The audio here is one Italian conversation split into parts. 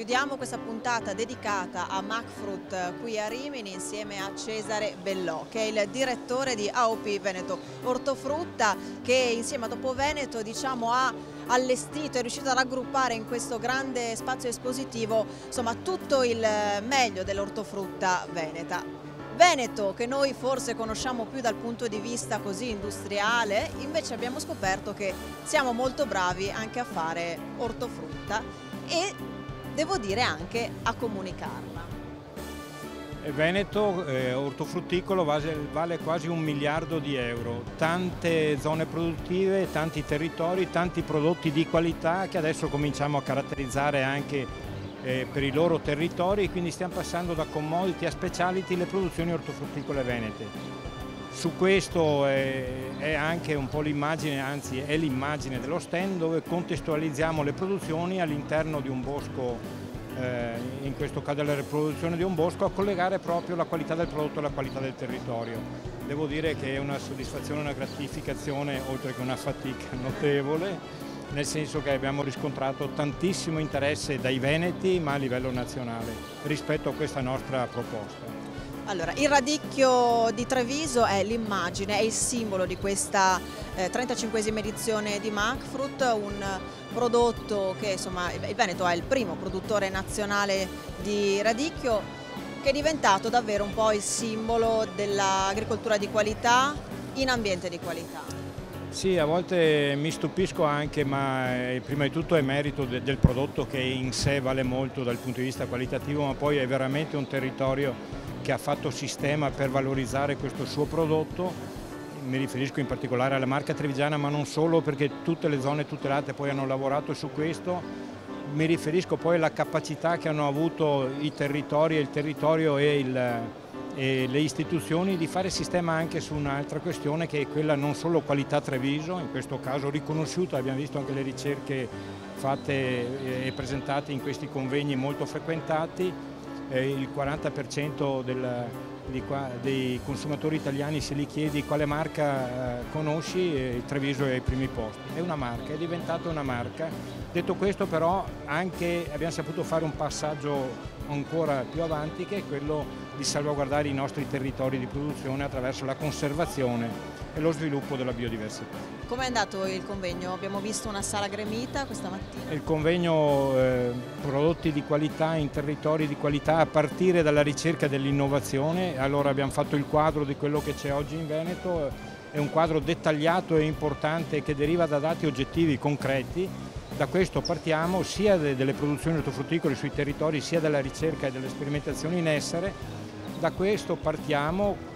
Chiudiamo questa puntata dedicata a Macfrut qui a Rimini insieme a Cesare Bellò, che è il direttore di AOP Veneto Ortofrutta, che insieme a Dopo Veneto ha allestito, è riuscito a raggruppare in questo grande spazio espositivo insomma tutto il meglio dell'ortofrutta veneta. Veneto, che noi forse conosciamo più dal punto di vista così industriale, invece abbiamo scoperto che siamo molto bravi anche a fare ortofrutta e devo dire anche a comunicarla. Veneto, ortofrutticolo, vale quasi 1 miliardo di euro, tante zone produttive, tanti territori, tanti prodotti di qualità che adesso cominciamo a caratterizzare anche per i loro territori, quindi stiamo passando da commodity a speciality le produzioni ortofrutticole venete. Su questo è anche un po' l'immagine, anzi è l'immagine dello stand, dove contestualizziamo le produzioni all'interno di un bosco, in questo caso la riproduzione di un bosco, a collegare proprio la qualità del prodotto alla qualità del territorio. Devo dire che è una soddisfazione, una gratificazione, oltre che una fatica notevole, nel senso che abbiamo riscontrato tantissimo interesse dai veneti, ma a livello nazionale, rispetto a questa nostra proposta. Allora, il radicchio di Treviso è l'immagine, è il simbolo di questa 35esima edizione di Macfrut, un prodotto che insomma il Veneto è il primo produttore nazionale di radicchio, che è diventato davvero un po' il simbolo dell'agricoltura di qualità in ambiente di qualità. Sì, a volte mi stupisco anche, ma prima di tutto è merito del prodotto, che in sé vale molto dal punto di vista qualitativo, ma poi è veramente un territorio che ha fatto sistema per valorizzare questo suo prodotto. Mi riferisco in particolare alla marca trevigiana, ma non solo, perché tutte le zone tutelate poi hanno lavorato su questo. Mi riferisco poi alla capacità che hanno avuto i territori, il territorio e le istituzioni di fare sistema anche su un'altra questione, che è quella non solo qualità Treviso, in questo caso riconosciuta, abbiamo visto anche le ricerche fatte e presentate in questi convegni molto frequentati. Il 40% dei consumatori italiani, se li chiedi quale marca conosci, Treviso è ai primi posti. È una marca, è diventata una marca. Detto questo, però, anche abbiamo saputo fare un passaggio ancora più avanti, che è quello di salvaguardare i nostri territori di produzione attraverso la conservazione e lo sviluppo della biodiversità. Come è andato il convegno? Abbiamo visto una sala gremita questa mattina. Il convegno prodotti di qualità in territori di qualità, a partire dalla ricerca dell'innovazione. Allora abbiamo fatto il quadro di quello che c'è oggi in Veneto, è un quadro dettagliato e importante che deriva da dati oggettivi concreti. Da questo partiamo sia delle produzioni ortofrutticole sui territori, sia dalla ricerca e delle sperimentazioni in essere. Da questo partiamo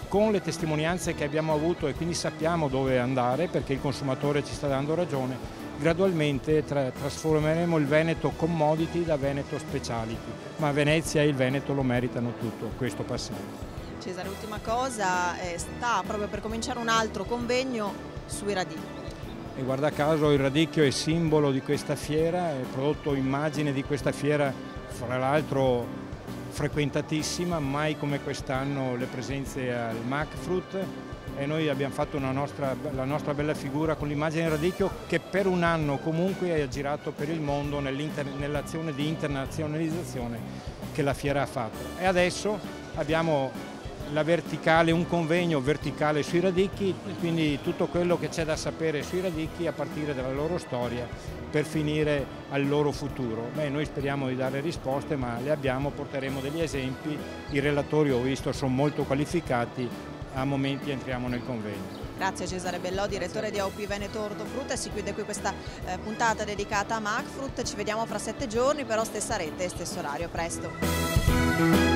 con le testimonianze che abbiamo avuto, e quindi sappiamo dove andare, perché il consumatore ci sta dando ragione. Gradualmente trasformeremo il Veneto commodity da Veneto speciality, ma Venezia e il Veneto lo meritano tutto, questo passaggio. Cesare, ultima cosa, sta proprio per cominciare un altro convegno sui radicchi. E guarda caso il radicchio è simbolo di questa fiera, è prodotto immagine di questa fiera, fra l'altro frequentatissima, mai come quest'anno le presenze al Macfrut, e noi abbiamo fatto la nostra bella figura con l'immagine radicchio, che per un anno comunque ha girato per il mondo nell'azione di internazionalizzazione che la fiera ha fatto. E adesso abbiamo la verticale, un convegno verticale sui radicchi, quindi tutto quello che c'è da sapere sui radicchi a partire dalla loro storia per finire al loro futuro. Noi speriamo di dare risposte, ma le abbiamo, porteremo degli esempi, i relatori ho visto sono molto qualificati, a momenti entriamo nel convegno. Grazie Cesare Bellò, direttore di AOP Veneto Ortofrutta. Si chiude qui questa puntata dedicata a Macfrut, ci vediamo fra 7 giorni, però stessa rete, stesso orario, presto.